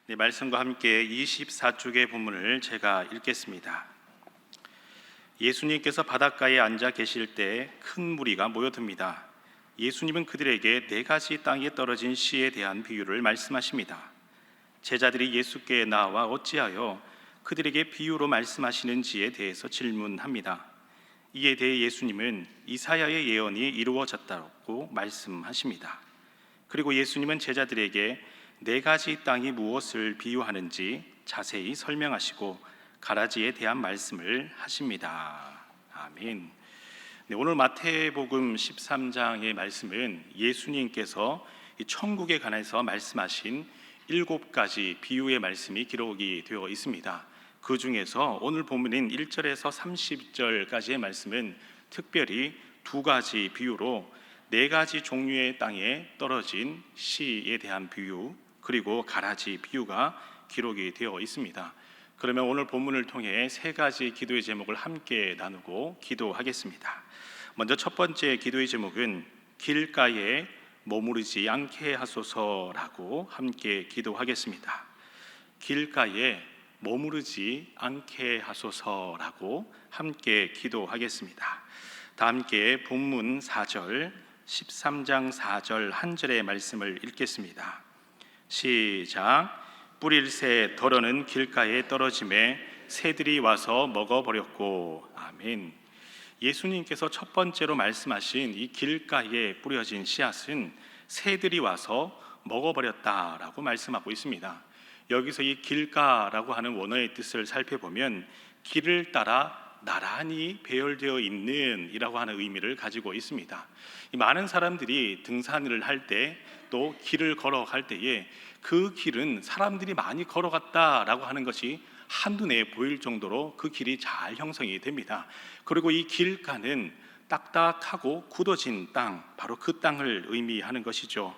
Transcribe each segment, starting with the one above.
네, 말씀과 함께 24쪽의 본문을 제가 읽겠습니다. 예수님께서 바닷가에 앉아 계실 때 큰 무리가 모여듭니다. 예수님은 그들에게 네 가지 땅에 떨어진 씨에 대한 비유를 말씀하십니다. 제자들이 예수께 나와 어찌하여 그들에게 비유로 말씀하시는지에 대해서 질문합니다. 이에 대해 예수님은 이사야의 예언이 이루어졌다고 말씀하십니다. 그리고 예수님은 제자들에게 네 가지 땅이 무엇을 비유하는지 자세히 설명하시고 가라지에 대한 말씀을 하십니다. 아멘. 네, 오늘 마태복음 13장의 말씀은 예수님께서 천국에 관해서 말씀하신 7가지 비유의 말씀이 기록이 되어 있습니다. 그 중에서 오늘 본문인 1절에서 30절까지의 말씀은 특별히 2가지 비유로 4가지 종류의 땅에 떨어진 씨에 대한 비유, 그리고 가라지 비유가 기록이 되어 있습니다. 그러면 오늘 본문을 통해 3가지 기도의 제목을 함께 나누고 기도하겠습니다. 먼저 첫 번째 기도의 제목은 길가에 머무르지 않게 하소서라고 함께 기도하겠습니다. 길가에 머무르지 않게 하소서라고 함께 기도하겠습니다. 다 함께 본문 4절, 13장 4절 한 절의 말씀을 읽겠습니다. 시작. 뿌릴 새 덜어는 길가에 떨어짐에 새들이 와서 먹어버렸고. 아멘. 예수님께서 첫 번째로 말씀하신 이 길가에 뿌려진 씨앗은 새들이 와서 먹어버렸다라고 말씀하고 있습니다. 여기서 이 길가라고 하는 원어의 뜻을 살펴보면 길을 따라 나란히 배열되어 있는 이라고 하는 의미를 가지고 있습니다. 많은 사람들이 등산을 할 때 또 길을 걸어갈 때에 그 길은 사람들이 많이 걸어갔다라고 하는 것이 한눈에 보일 정도로 그 길이 잘 형성이 됩니다. 그리고 이 길가는 딱딱하고 굳어진 땅, 바로 그 땅을 의미하는 것이죠.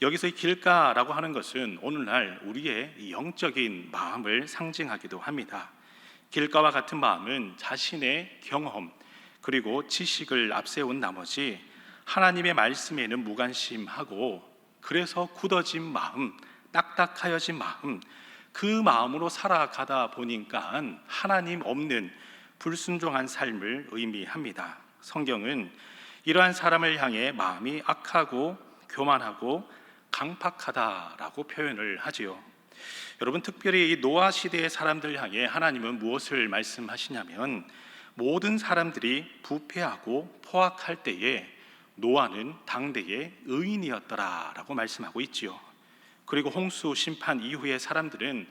여기서 이 길가라고 하는 것은 오늘날 우리의 영적인 마음을 상징하기도 합니다. 길가와 같은 마음은 자신의 경험 그리고 지식을 앞세운 나머지 하나님의 말씀에는 무관심하고, 그래서 굳어진 마음, 딱딱하여진 마음, 그 마음으로 살아가다 보니까 하나님 없는 불순종한 삶을 의미합니다. 성경은 이러한 사람을 향해 마음이 악하고 교만하고 강팍하다라고 표현을 하지요. 여러분, 특별히 이 노아 시대의 사람들 향해 하나님은 무엇을 말씀하시냐면, 모든 사람들이 부패하고 포악할 때에 노아는 당대의 의인이었더라라고 말씀하고 있지요. 그리고 홍수 심판 이후의 사람들은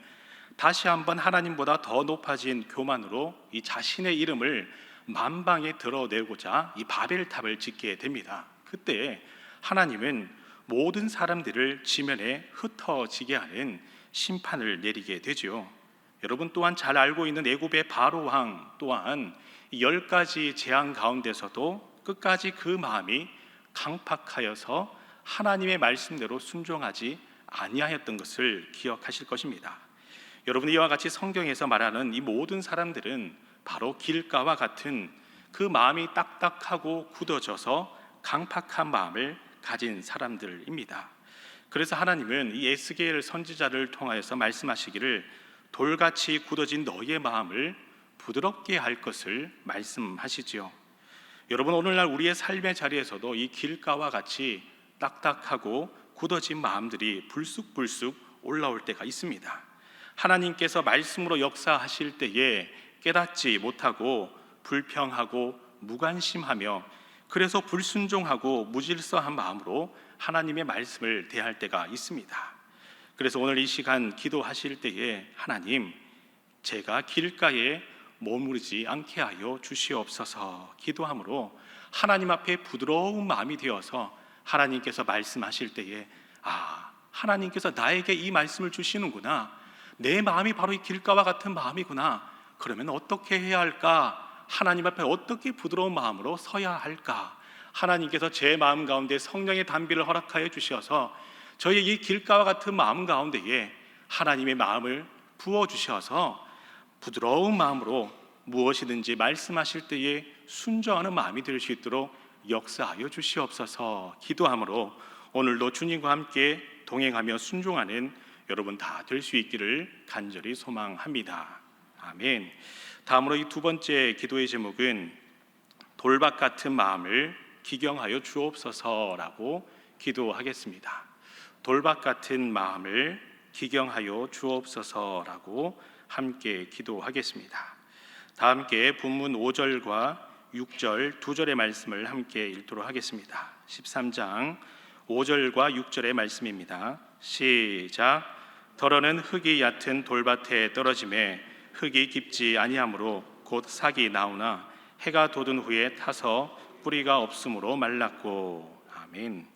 다시 한번 하나님보다 더 높아진 교만으로 이 자신의 이름을 만방에 드러내고자 이 바벨탑을 짓게 됩니다. 그때 하나님은 모든 사람들을 지면에 흩어지게 하는 심판을 내리게 되죠. 여러분 또한 잘 알고 있는 애굽의 바로 왕 또한 10가지 재앙 가운데서도 끝까지 그 마음이 강팍하여서 하나님의 말씀대로 순종하지 아니하였던 것을 기억하실 것입니다. 여러분, 이와 같이 성경에서 말하는 이 모든 사람들은 바로 길가와 같은 그 마음이 딱딱하고 굳어져서 강팍한 마음을 가진 사람들입니다. 그래서 하나님은 이 에스겔 선지자를 통하여서 말씀하시기를 돌같이 굳어진 너희의 마음을 부드럽게 할 것을 말씀하시지요. 여러분, 오늘날 우리의 삶의 자리에서도 이 길가와 같이 딱딱하고 굳어진 마음들이 불쑥불쑥 올라올 때가 있습니다. 하나님께서 말씀으로 역사하실 때에 깨닫지 못하고 불평하고 무관심하며, 그래서 불순종하고 무질서한 마음으로 하나님의 말씀을 대할 때가 있습니다. 그래서 오늘 이 시간 기도하실 때에 하나님, 제가 길가에 머무르지 않게 하여 주시옵소서 기도함으로 하나님 앞에 부드러운 마음이 되어서 하나님께서 말씀하실 때에 하나님께서 나에게 이 말씀을 주시는구나, 내 마음이 바로 이 길가와 같은 마음이구나, 그러면 어떻게 해야 할까, 하나님 앞에 어떻게 부드러운 마음으로 서야 할까, 하나님께서 제 마음 가운데 성령의 단비를 허락하여 주셔서 저희 이 길가와 같은 마음 가운데에 하나님의 마음을 부어주셔서 부드러운 마음으로 무엇이든지 말씀하실 때에 순종하는 마음이 될 수 있도록 역사하여 주시옵소서 기도함으로 오늘도 주님과 함께 동행하며 순종하는 여러분 다 될 수 있기를 간절히 소망합니다. 아멘. 다음으로 이 두 번째 기도의 제목은 돌박 같은 마음을 기경하여 주옵소서라고 기도하겠습니다. 돌박 같은 마음을 기경하여 주옵소서라고 함께 기도하겠습니다. 다 함께 본문 5절과 6절 두 절의 말씀을 함께 읽도록 하겠습니다. 13장 5절과 6절의 말씀입니다. 시작. 더러는 흙이 얕은 돌밭에 떨어짐에 흙이 깊지 아니하므로 곧 삭이 나오나 해가 돋은 후에 타서 뿌리가 없으므로 말랐고. 아멘.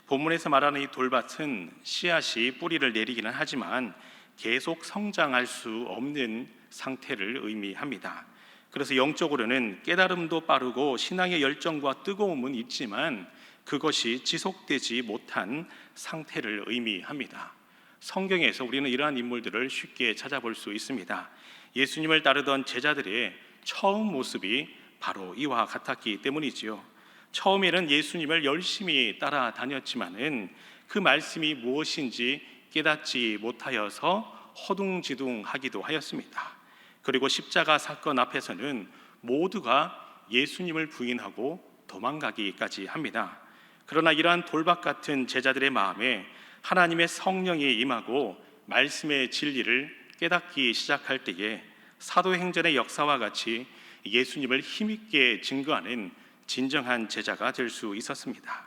본문에서 말하는 이 돌밭은 씨앗이 뿌리를 내리기는 하지만 계속 성장할 수 없는 상태를 의미합니다. 그래서 영적으로는 깨달음도 빠르고 신앙의 열정과 뜨거움은 있지만 그것이 지속되지 못한 상태를 의미합니다. 성경에서 우리는 이러한 인물들을 쉽게 찾아볼 수 있습니다. 예수님을 따르던 제자들의 처음 모습이 바로 이와 같았기 때문이지요. 처음에는 예수님을 열심히 따라다녔지만은 그 말씀이 무엇인지 깨닫지 못하여서 허둥지둥하기도 하였습니다. 그리고 십자가 사건 앞에서는 모두가 예수님을 부인하고 도망가기까지 합니다. 그러나 이러한 돌박 같은 제자들의 마음에 하나님의 성령이 임하고 말씀의 진리를 깨닫기 시작할 때에 사도행전의 역사와 같이 예수님을 힘있게 증거하는 진정한 제자가 될 수 있었습니다.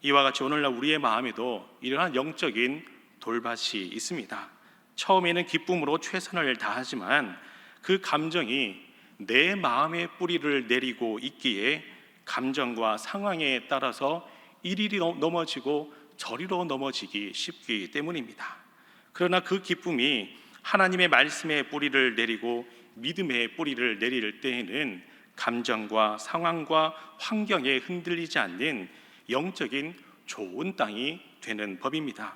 이와 같이 오늘날 우리의 마음에도 이러한 영적인 돌밭이 있습니다. 처음에는 기쁨으로 최선을 다하지만 그 감정이 내 마음의 뿌리를 내리고 있기에 감정과 상황에 따라서 이리로 넘어지고 저리로 넘어지기 쉽기 때문입니다. 그러나 그 기쁨이 하나님의 말씀의 뿌리를 내리고 믿음의 뿌리를 내릴 때에는 감정과 상황과 환경에 흔들리지 않는 영적인 좋은 땅이 되는 법입니다.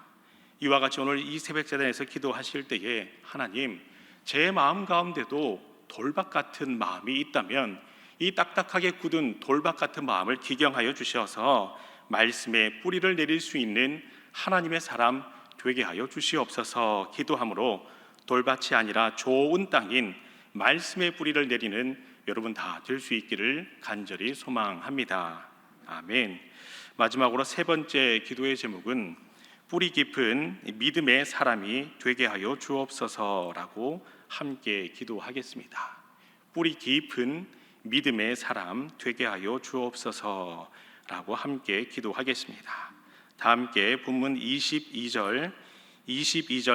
이와 같이 오늘 이 새벽제단에서 기도하실 때에 하나님, 제 마음 가운데도 돌박 같은 마음이 있다면 이 딱딱하게 굳은 돌박 같은 마음을 기경하여 주셔서 말씀에 뿌리를 내릴 수 있는 하나님의 사람 되게 하여 주시옵소서 기도함으로 돌밭이 아니라 좋은 땅인 말씀의 뿌리를 내리는 여러분 다 될 수 있기를 간절히 소망합니다. 아멘. 마지막으로 세 번째 기도의 제목은 뿌리 깊은 믿음의 사람이 되게 하여 주옵소서라고 함께 기도하겠습니다. 뿌리 깊은 믿음의 사람 되게 하여 주옵소서라고 함께 기도하겠습니다. 다 함께 본문 22절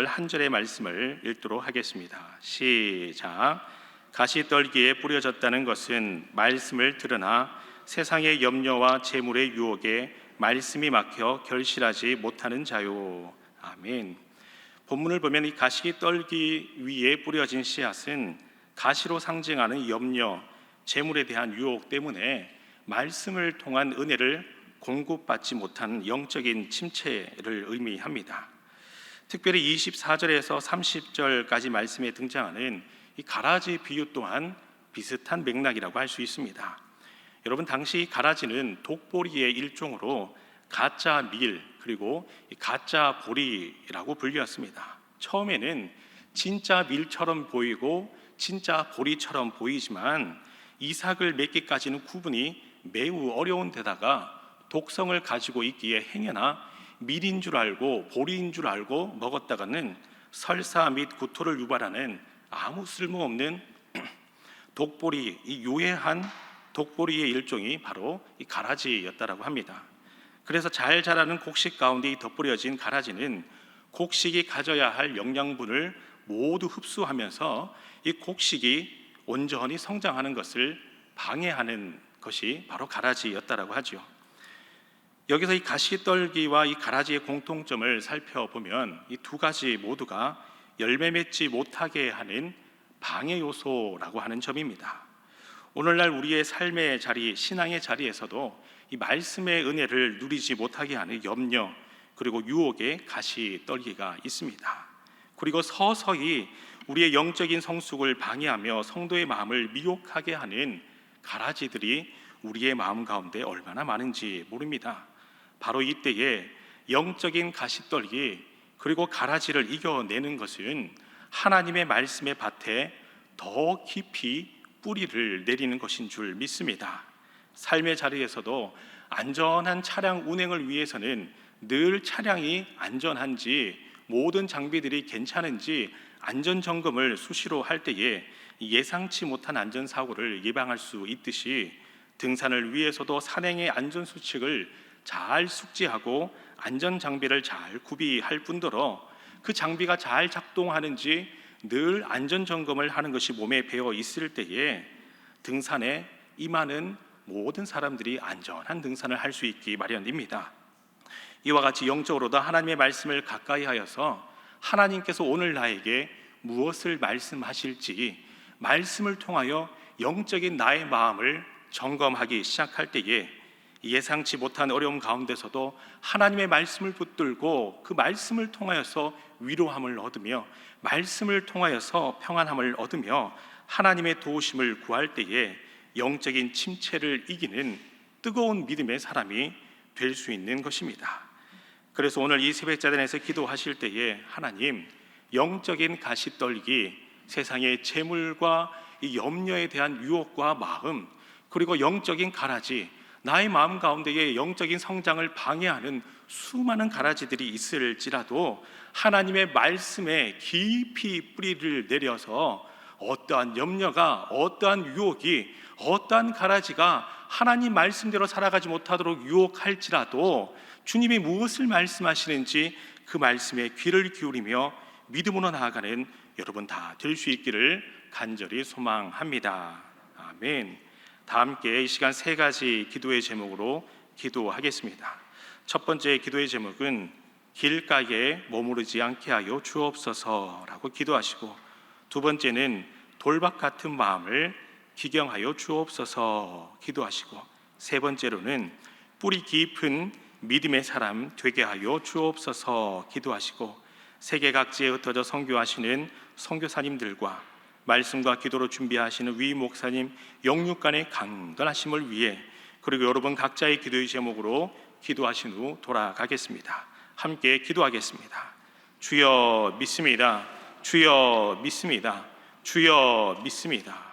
한 절의 말씀을 읽도록 하겠습니다. 시작. 가시떨기에 뿌려졌다는 것은 말씀을 들으나 세상의 염려와 재물의 유혹에 말씀이 막혀 결실하지 못하는 자요. 아멘. 본문을 보면 이 가시떨기 위에 뿌려진 씨앗은 가시로 상징하는 염려, 재물에 대한 유혹 때문에 말씀을 통한 은혜를 공급받지 못한 영적인 침체를 의미합니다. 특별히 24절에서 30절까지 말씀에 등장하는 이 가라지 비유 또한 비슷한 맥락이라고 할 수 있습니다. 여러분, 당시 가라지는 독보리의 일종으로 가짜 밀 그리고 가짜 보리라고 불렸습니다. 처음에는 진짜 밀처럼 보이고 진짜 보리처럼 보이지만 이삭을 맺기까지는 구분이 매우 어려운 데다가 독성을 가지고 있기에 행여나 밀인 줄 알고 보리인 줄 알고 먹었다가는 설사 및 구토를 유발하는 아무 쓸모없는 독보리, 이 요해한 독보리의 일종이 바로 이 가라지였다라고 합니다. 그래서 잘 자라는 곡식 가운데 덧뿌려진 가라지는 곡식이 가져야 할 영양분을 모두 흡수하면서 이 곡식이 온전히 성장하는 것을 방해하는 것이 바로 가라지였다라고 하죠. 여기서 이 가시떨기와 이 가라지의 공통점을 살펴보면 이 두 가지 모두가 열매 맺지 못하게 하는 방해 요소라고 하는 점입니다. 오늘날 우리의 삶의 자리, 신앙의 자리에서도 이 말씀의 은혜를 누리지 못하게 하는 염려 그리고 유혹의 가시떨기가 있습니다. 그리고 서서히 우리의 영적인 성숙을 방해하며 성도의 마음을 미혹하게 하는 가라지들이 우리의 마음 가운데 얼마나 많은지 모릅니다. 바로 이때에 영적인 가시떨기, 그리고 가라지를 이겨내는 것은 하나님의 말씀의 밭에 더 깊이 뿌리를 내리는 것인 줄 믿습니다. 삶의 자리에서도 안전한 차량 운행을 위해서는 늘 차량이 안전한지, 모든 장비들이 괜찮은지 안전점검을 수시로 할 때에 예상치 못한 안전사고를 예방할 수 있듯이, 등산을 위해서도 산행의 안전수칙을 잘 숙지하고 안전장비를 잘 구비할 뿐더러 그 장비가 잘 작동하는지 늘 안전점검을 하는 것이 몸에 배어 있을 때에 등산에 임하는 모든 사람들이 안전한 등산을 할 수 있기 마련입니다. 이와 같이 영적으로도 하나님의 말씀을 가까이 하여서 하나님께서 오늘 나에게 무엇을 말씀하실지 말씀을 통하여 영적인 나의 마음을 점검하기 시작할 때에 예상치 못한 어려움 가운데서도 하나님의 말씀을 붙들고 그 말씀을 통하여서 위로함을 얻으며 말씀을 통하여서 평안함을 얻으며 하나님의 도우심을 구할 때에 영적인 침체를 이기는 뜨거운 믿음의 사람이 될 수 있는 것입니다. 그래서 오늘 이 새벽자단에서 기도하실 때에 하나님, 영적인 가시떨기, 세상의 재물과 이 염려에 대한 유혹과 마음, 그리고 영적인 가라지, 나의 마음 가운데에 영적인 성장을 방해하는 수많은 가라지들이 있을지라도 하나님의 말씀에 깊이 뿌리를 내려서 어떠한 염려가, 어떠한 유혹이, 어떠한 가라지가 하나님 말씀대로 살아가지 못하도록 유혹할지라도 주님이 무엇을 말씀하시는지 그 말씀에 귀를 기울이며 믿음으로 나아가는 여러분 다 될 수 있기를 간절히 소망합니다. 아멘. 다 함께 이 시간 세 가지 기도의 제목으로 기도하겠습니다. 첫 번째 기도의 제목은 길가에 머무르지 않게 하여 주옵소서라고 기도하시고, 두 번째는 돌박 같은 마음을 기경하여 주옵소서 기도하시고, 세 번째로는 뿌리 깊은 믿음의 사람 되게 하여 주옵소서 기도하시고, 세계 각지에 흩어져 선교하시는 선교사님들과 말씀과 기도로 준비하시는 위 목사님 영육간의 강건하심을 위해, 그리고 여러분 각자의 기도의 제목으로 기도하신 후 돌아가겠습니다. 함께 기도하겠습니다. 주여 믿습니다. 주여 믿습니다. 주여 믿습니다.